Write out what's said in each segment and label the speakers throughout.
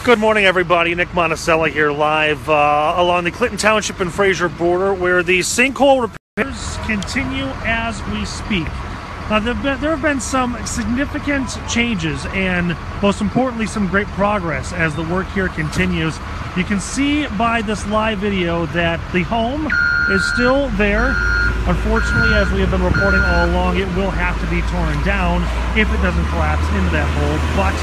Speaker 1: Good morning, everybody. Nick Monticelli here live along the Clinton Township and Fraser border, where the sinkhole repairs continue as we speak. Now, there have been some significant changes and, most importantly, some great progress as the work here continues. You can see by this live video that the home is still there. Unfortunately, as we have been reporting all along, it will have to be torn down if it doesn't collapse into that hole, but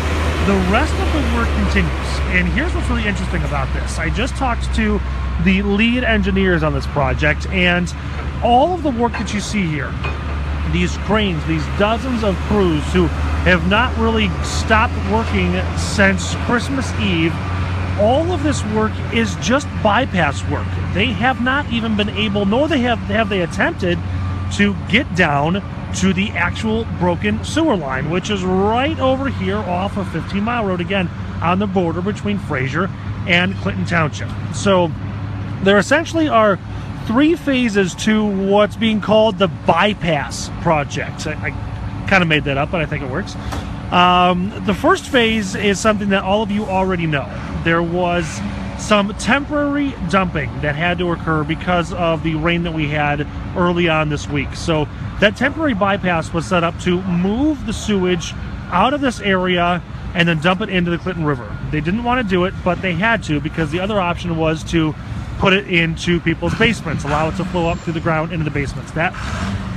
Speaker 1: the rest of the work continues. And here's what's really interesting about this. I just talked to the lead engineers on this project, and all of the work that you see here, these cranes, these dozens of crews who have not really stopped working since Christmas Eve, all of this work is just bypass work. They have not even been able, nor have they attempted to get down to the actual broken sewer line, which is right over here off of 15 Mile Road, again, on the border between Fraser and Clinton Township. So there essentially are three phases to what's being called the bypass project. I kind of made that up, but I think it works. The first phase is something that all of you already know. There was some temporary dumping that had to occur because of the rain that we had early on this week. So that temporary bypass was set up to move the sewage out of this area and then dump it into the Clinton River. They didn't want to do it, but they had to, because the other option was to put it into people's basements, allow it to flow up through the ground into the basements. That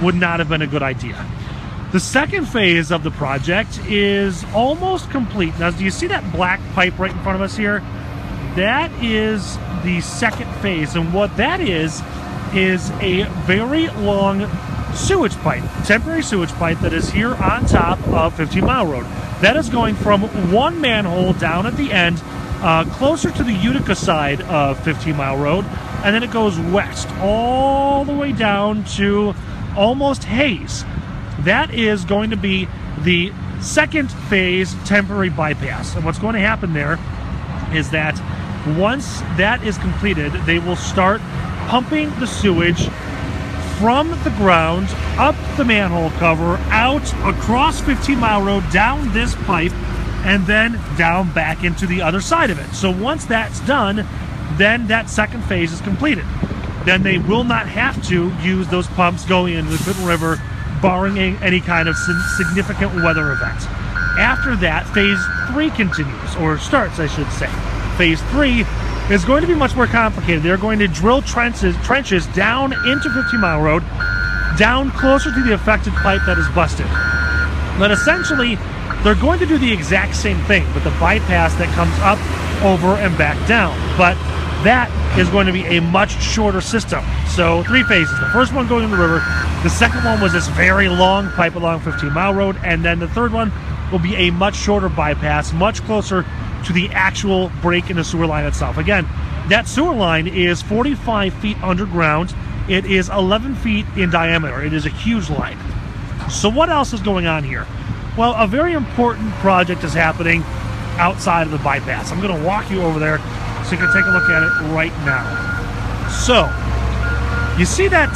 Speaker 1: would not have been a good idea. The second phase of the project is almost complete. Now, do you see that black pipe right in front of us here? That is the second phase, and what that is a very long sewage pipe, temporary sewage pipe that is here on top of 15 Mile Road. That is going from one manhole down at the end, closer to the Utica side of 15 Mile Road, and then it goes west all the way down to almost Hayes. That is going to be the second phase temporary bypass. And what's going to happen there is that once that is completed, they will start pumping the sewage from the ground, up the manhole cover, out across 15 Mile Road, down this pipe, and then down back into the other side of it. So once that's done, then that second phase is completed. Then they will not have to use those pumps going into the Clinton River, barring any kind of significant weather event. After that, phase 3 continues, or starts, I should say. Phase 3 is going to be much more complicated. They're going to drill trenches down into 15 Mile Road, down closer to the affected pipe that is busted. But essentially, they're going to do the exact same thing with the bypass that comes up, over, and back down. But that is going to be a much shorter system. So 3 phases. The first one going in the river. The second one was this very long pipe along 15 Mile Road. And then the third one will be a much shorter bypass, much closer to the actual break in the sewer line itself. Again, that sewer line is 45 feet underground. It is 11 feet in diameter. It is a huge line. So what else is going on here? Well, a very important project is happening outside of the bypass. I'm going to walk you over there so you can take a look at it right now. So, you see that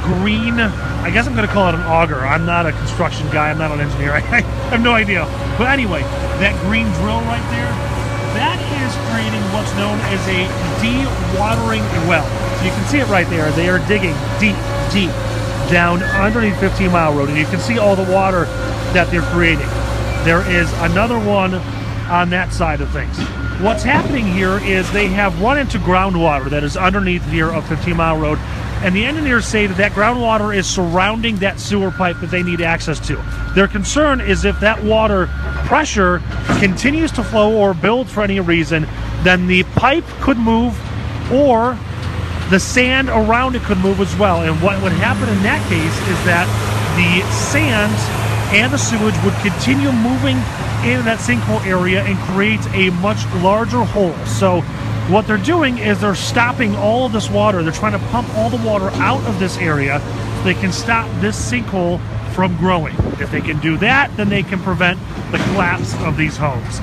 Speaker 1: green, I guess I'm going to call it an auger. I'm not a construction guy. I'm not an engineer. I have no idea. But anyway, that green drill right there, that is creating what's known as a dewatering well. So you can see it right there. They are digging deep, deep down underneath 15 Mile Road, and you can see all the water that they're creating. There is another one on that side of things. What's happening here is they have run into groundwater that is underneath here of 15 Mile Road, and the engineers say that that groundwater is surrounding that sewer pipe that they need access to. Their concern is if that water pressure continues to flow or build for any reason, then the pipe could move, or the sand around it could move as well. And what would happen in that case is that the sand and the sewage would continue moving in that sinkhole area and create a much larger hole. So what they're doing is they're stopping all of this water. They're trying to pump all the water out of this area so they can stop this sinkhole from growing. If they can do that, then they can prevent the collapse of these homes.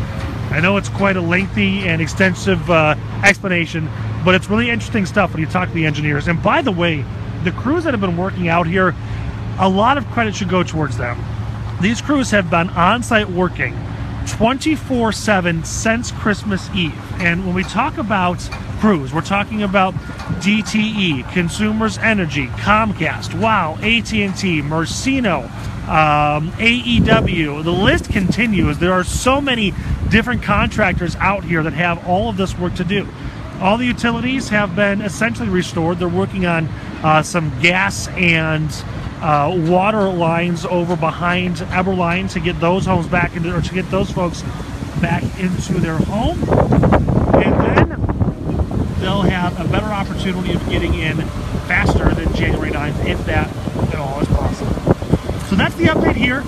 Speaker 1: I know it's quite a lengthy and extensive explanation, but it's really interesting stuff when you talk to the engineers. And by the way, the crews that have been working out here, a lot of credit should go towards them. These crews have been on site working 24/7 since Christmas Eve. And when we talk about crews, we're talking about DTE, Consumers Energy, Comcast, WOW, AT&T, Mercino, AEW. The list continues. There are so many different contractors out here that have all of this work to do. All the utilities have been essentially restored. They're working on some gas and water lines over behind Eberline to get those homes back into, or to get those folks back into their home, and then they'll have a better opportunity of getting in faster than January 9th, if that at all is possible. So that's the update here.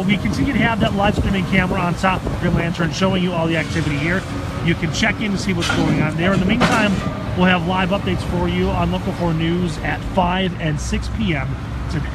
Speaker 1: We continue to have that live streaming camera on top of the Green Lantern showing you all the activity here. You can check in to see what's going on there. In the meantime, we'll have live updates for you on Local 4 News at 5 and 6 p.m. today.